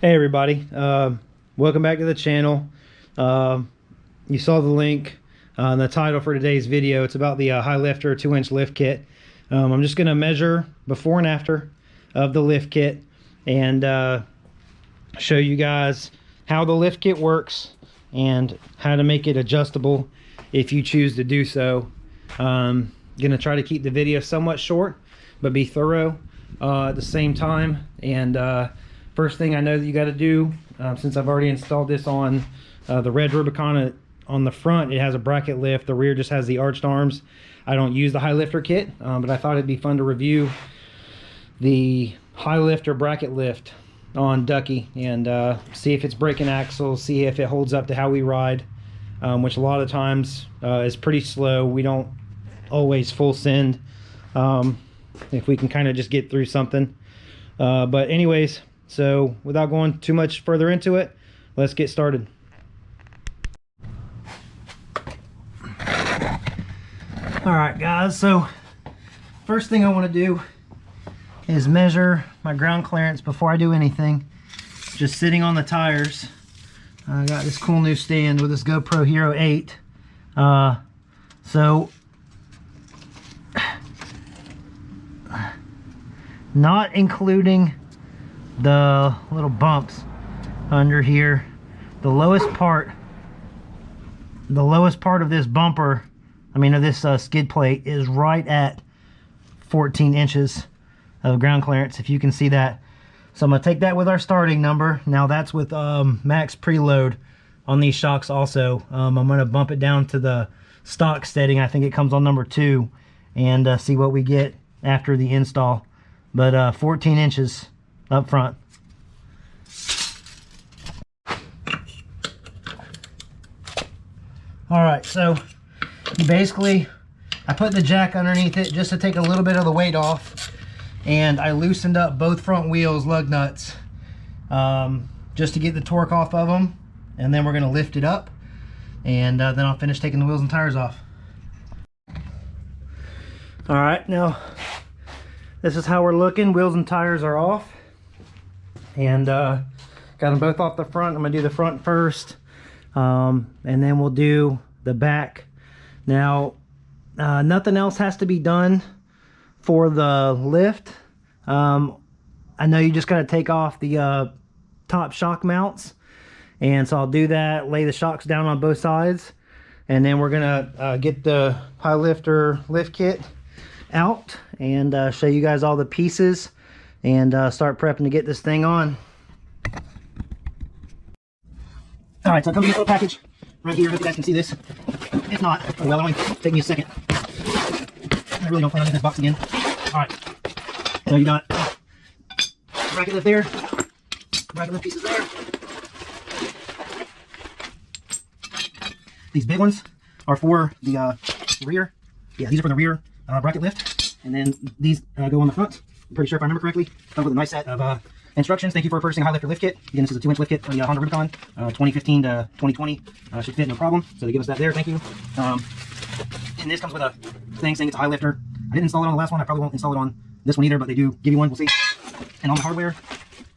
Hey everybody, welcome back to the channel. You saw the link, the title for today's video. It's about the Highlifter 2-inch lift kit. I'm just going to measure before and after of the lift kit and show you guys how the lift kit works and how to make it adjustable if you choose to do so. Going to try to keep the video somewhat short but be thorough at the same time. And first thing I know that you got to do, since I've already installed this on the red Rubicon, on the front it has a bracket lift, the rear just has the arched arms. I don't use the Highlifter kit, but I thought it'd be fun to review the Highlifter Bracket lift on Ducky and see if it's breaking axles, see if it holds up to how we ride, which a lot of times is pretty slow. We don't always full send if we can kind of just get through something. But anyways, so without going too much further into it, let's get started. All right guys, so first thing I want to do is measure my ground clearance before I do anything. Just sitting on the tires, I got this cool new stand with this GoPro Hero 8. So not including the little bumps under here, the lowest part of this bumper, of this skid plate, is right at 14 inches of ground clearance, if you can see that. So I'm going to take that with our starting number. Now that's with max preload on these shocks also. I'm going to bump it down to the stock setting. I think it comes on number 2, and see what we get after the install. But 14 inches up front. All right, so basically I put the jack underneath it just to take a little bit of the weight off, and I loosened up both front wheels lug nuts just to get the torque off of them, and then we're going to lift it up, and then I'll finish taking the wheels and tires off. All right, now this is how we're looking. Wheels and tires are off, and got them both off the front. I'm gonna do the front first, and then we'll do the back. Now nothing else has to be done for the lift. I know you just gotta take off the top shock mounts, and so I'll do that, lay the shocks down on both sides, and then we're gonna get the Highlifter lift kit out and show you guys all the pieces and start prepping to get this thing on. All right, so it comes in this little package right here. Hope you guys can see this. If not, well, it'll only take me a second. I really don't plan on using this box again. All right, so you got bracket lift there, bracket lift pieces there. These big ones are for the rear. Yeah, these are for the rear bracket lift, and then these go on the front. I'm pretty sure if I remember correctly. Comes with a nice set of instructions. Thank you for purchasing a Highlifter lift kit. Again, this is a 2-inch lift kit for the Honda Rubicon, 2015 to 2020. Should fit no problem. So they give us that there. Thank you. And this comes with a thing saying it's a Highlifter. I didn't install it on the last one. I probably won't install it on this one either, but they do give you one. We'll see. And on the hardware,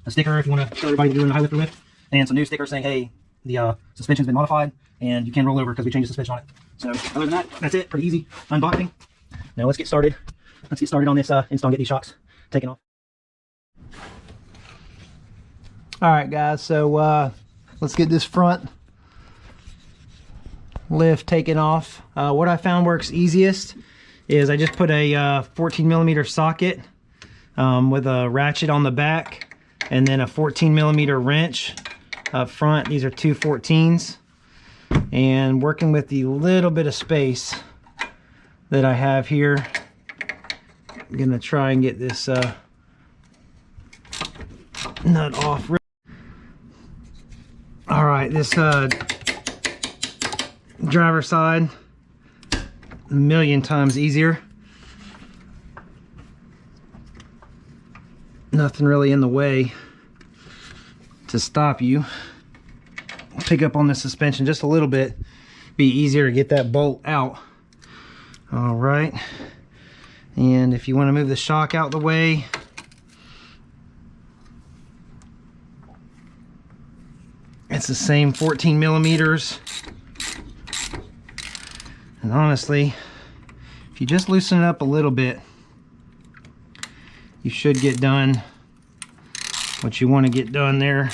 a sticker if you want to show everybody you're doing a Highlifter lift, and some new stickers saying, hey, the suspension's been modified and you can roll over because we changed the suspension on it. So other than that, that's it. Pretty easy unboxing. Now let's get started. Let's get started on this install and get these shocks taken off. All right, guys. So let's get this front lift taken off. What I found works easiest is I just put a 14mm socket with a ratchet on the back, and then a 14mm wrench up front. These are two 14s, and working with the little bit of space that I have here, I'm gonna try and get this nut off. All right, this driver side, a million times easier. Nothing really in the way to stop you. Pick up on the suspension just a little bit, be easier to get that bolt out. All right, and if you want to move the shock out the way, It's the same 14 millimeters. And honestly, if you just loosen it up a little bit, you should get done what you want to get done there.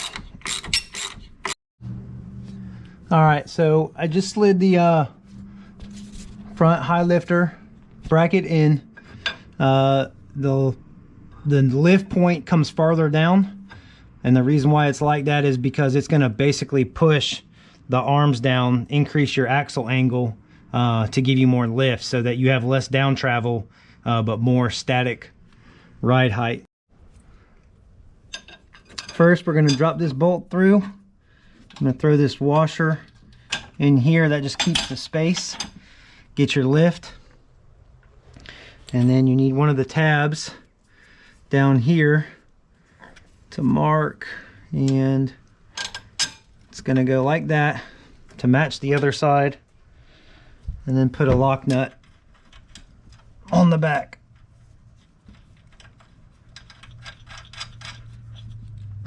All right, so I just slid the front Highlifter bracket in. The lift point comes farther down, and the reason why it's like that is because it's going to basically push the arms down, increase your axle angle to give you more lift, so that you have less down travel but more static ride height. First, we're going to drop this bolt through. I'm going to throw this washer in here. That just keeps the space, get your lift. And then you need one of the tabs down here to mark, and it's going to go like that to match the other side, and then put a lock nut on the back.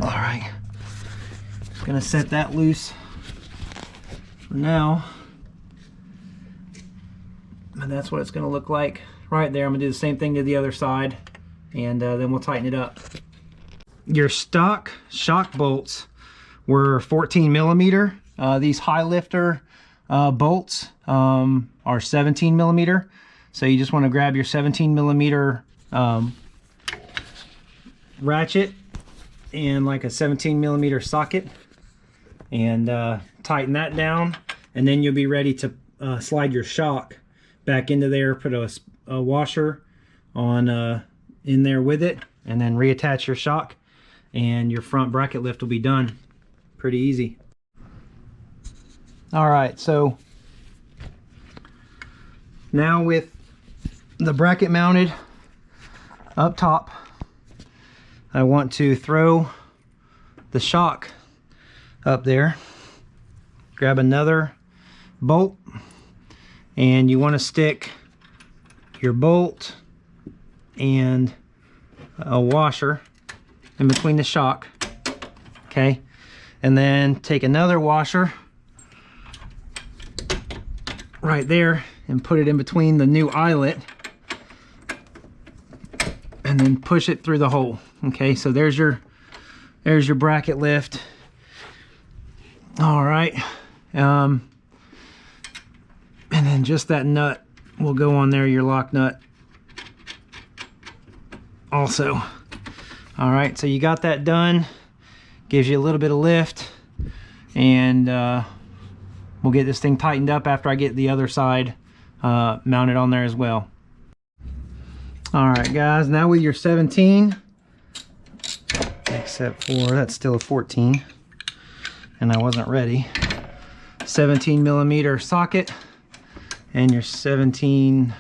All right, just going to set that loose for now, and that's what it's going to look like right there. I'm going to do the same thing to the other side, and then we'll tighten it up. Your stock shock bolts were 14 millimeter. These Highlifter bolts are 17 millimeter. So you just want to grab your 17 millimeter ratchet and like a 17 millimeter socket, and tighten that down, and then you'll be ready to slide your shock back into there. Put a washer on in there with it, and then reattach your shock, and your front bracket lift will be done. Pretty easy. All right, so now with the bracket mounted up top, I want to throw the shock up there. Grab another bolt, and you want to stick your bolt and a washer in between the shock, okay? And then take another washer right there and put it in between the new eyelet, and then push it through the hole. Okay, so there's your bracket lift. All right, and then just that nut will go on there, your lock nut also. All right, so you got that done. Gives you a little bit of lift, and we'll get this thing tightened up after I get the other side mounted on there as well. All right, guys, now with your 17, except for that's still a 14, and I wasn't ready. 17 millimeter socket and your 17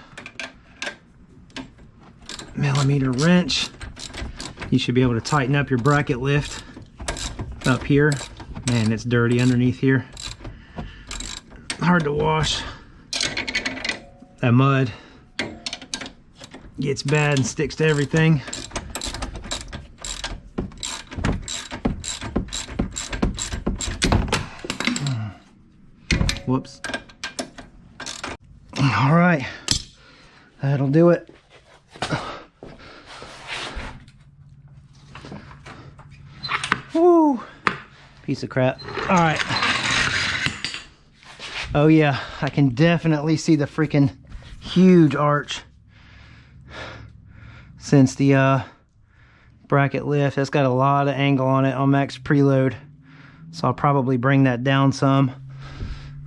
millimeter wrench. You should be able to tighten up your bracket lift up here. Man, it's dirty underneath here. Hard to wash. That mud gets bad and sticks to everything. Whoops. All right, that'll do it. Woo, piece of crap. All right. Oh yeah, I can definitely see the freaking huge arch since the bracket lift. That's got a lot of angle on it on max preload, so I'll probably bring that down some.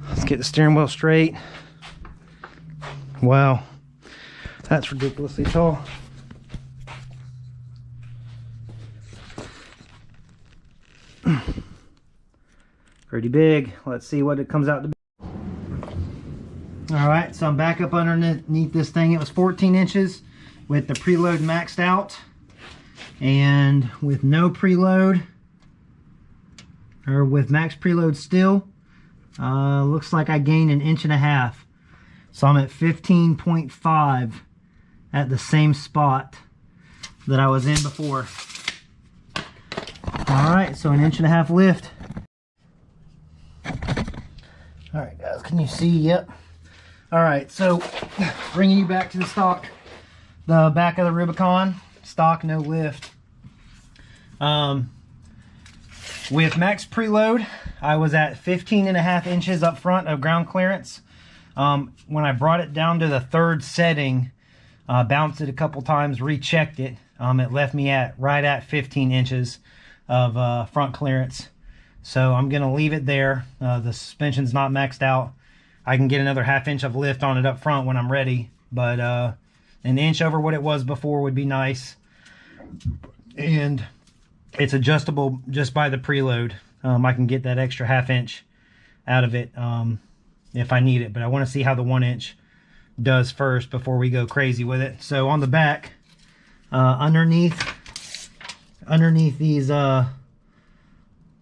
Let's get the steering wheel straight. Wow, that's ridiculously tall. Pretty big. Let's see what it comes out to be. All right, so I'm back up underneath this thing. It was 14 inches with the preload maxed out, and with no preload, or with max preload still, looks like I gained 1.5 inches. So I'm at 15.5 at the same spot that I was in before. All right, so 1.5 inch lift. Can you see? Yep. All right, so bringing you back to the stock, the back of the Rubicon, stock, no lift. With max preload, I was at 15.5 inches up front of ground clearance. When I brought it down to the third setting, bounced it a couple times, rechecked it, it left me right at 15 inches of front clearance. So I'm gonna leave it there. The suspension's not maxed out. I can get another 1/2 inch of lift on it up front when I'm ready, but an inch over what it was before would be nice. And it's adjustable just by the preload. I can get that extra 1/2 inch out of it if I need it, but I want to see how the 1 inch does first before we go crazy with it. So on the back, underneath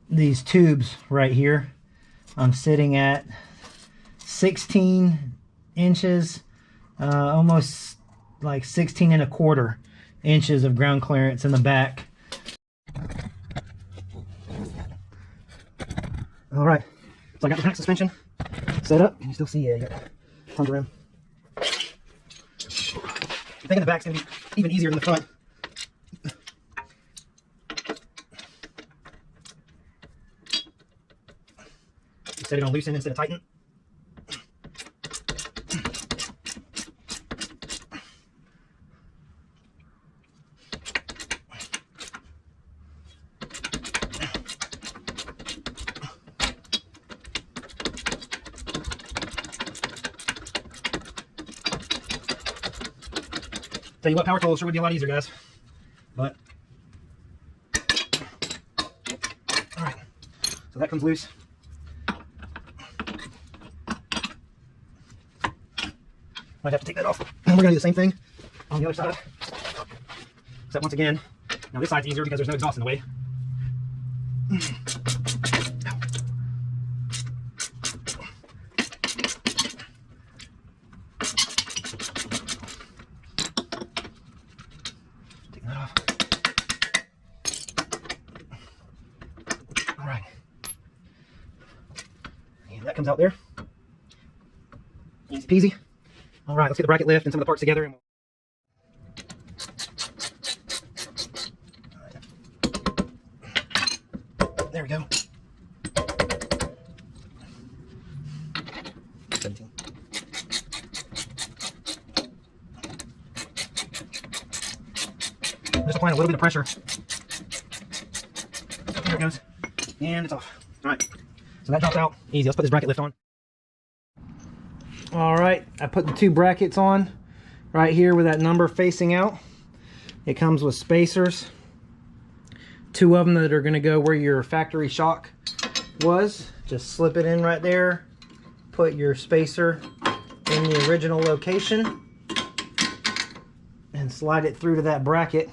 these tubes right here, I'm sitting at 16 inches, almost like 16.25 inches of ground clearance in the back. All right, so I got the back suspension set up. You can still see it. You got tons of room. I'm thinking the back's gonna be even easier than the front. Set it on loosen instead of tighten. Tell you what, power tools sure would be a lot easier, guys. But all right, so that comes loose. Might have to take that off. And we're gonna do the same thing on the other side. Except once again, now this side's easier because there's no exhaust in the way. Take that off. All right. And that comes out there. Easy peasy. All right, let's get the bracket lift and some of the parts together. There we go. 17. I'm just applying a little bit of pressure. There it goes. And it's off. All right, so that drops out. Easy, let's put this bracket lift on. All right, I put the 2 brackets on right here with that number facing out. It comes with spacers, 2 of them that are going to go where your factory shock was. Just slip it in right there, put your spacer in the original location, and slide it through to that bracket.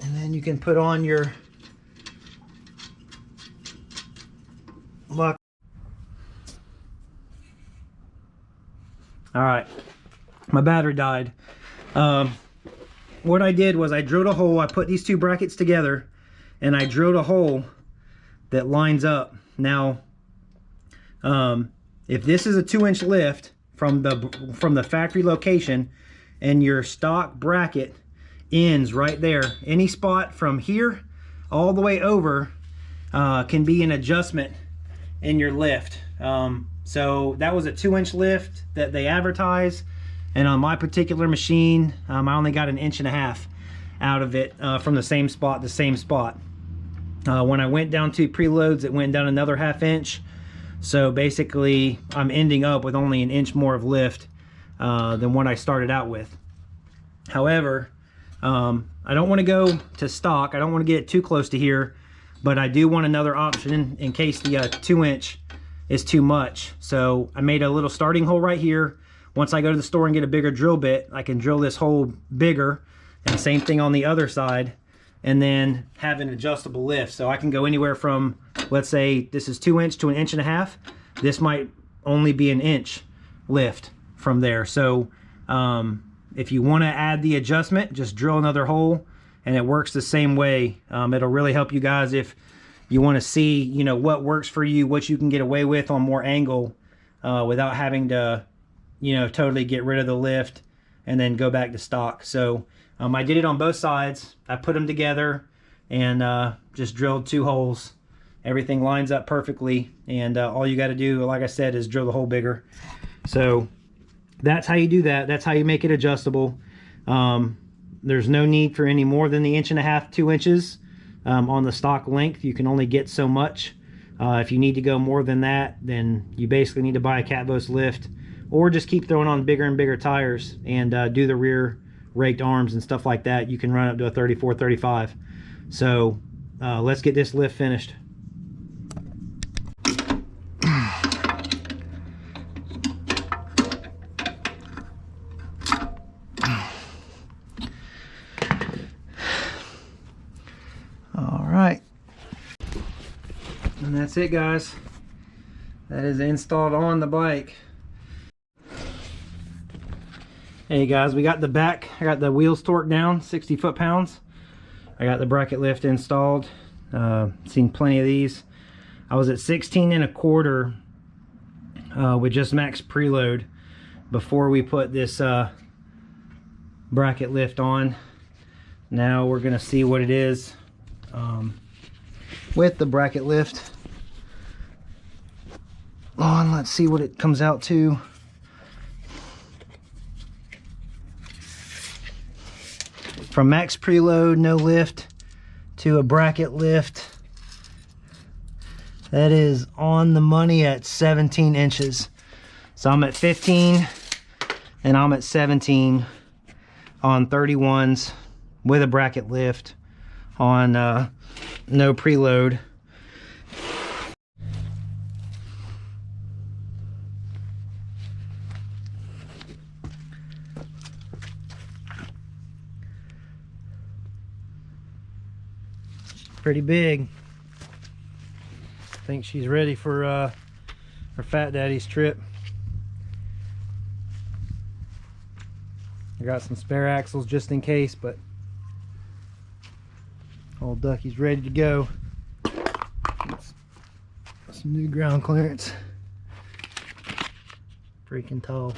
And then you can put on your lock. All right, my battery died. What I did was I drilled a hole. I put these 2 brackets together and I drilled a hole that lines up. Now, if this is a 2-inch lift from the factory location and your stock bracket ends right there, any spot from here all the way over can be an adjustment in your lift. So that was a 2-inch lift that they advertise, and on my particular machine, I only got 1.5 inches out of it from the same spot to same spot. When I went down to preloads, it went down another 1/2 inch. So basically, I'm ending up with only 1 inch more of lift than what I started out with. However, I don't want to go to stock. I don't want to get too close to here, but I do want another option in case the 2-inch is too much. So I made a little starting hole right here. Once I go to the store and get a bigger drill bit, I can drill this hole bigger, and same thing on the other side, and then have an adjustable lift. So I can go anywhere from, let's say this is 2-inch to 1.5 inches. This might only be 1 inch lift from there. So if you want to add the adjustment, just drill another hole and it works the same way. It'll really help you guys if you want to see, you know, what works for you, what you can get away with on more angle without having to, you know, totally get rid of the lift and then go back to stock. So I did it on both sides. I put them together and just drilled 2 holes. Everything lines up perfectly, and all you got to do, like I said, is drill the hole bigger. So that's how you do that. That's how you make it adjustable. There's no need for any more than the 1.5 to 2 inches on the stock length. You can only get so much. If you need to go more than that, then you basically need to buy a Catvos lift, or just keep throwing on bigger and bigger tires and do the rear raked arms and stuff like that. You can run up to a 34, 35. So let's get this lift finished. Alright, and that's it, guys. That is installed on the bike. Hey guys, we got the back, I got the wheels torqued down 60 foot-pounds. I got the bracket lift installed. Seen plenty of these. I was at 16 1/4 with just max preload before we put this bracket lift on. Now we're gonna see what it is with the bracket lift on. Let's see what it comes out to. From max preload, no lift, to a bracket lift, that is on the money at 17 inches. So I'm at 15 and I'm at 17 on 31s with a bracket lift on no preload. Pretty big. I think she's ready for her Fat Daddy's trip. I got some spare axles just in case, but old Ducky's ready to go. Some new ground clearance. Freaking tall.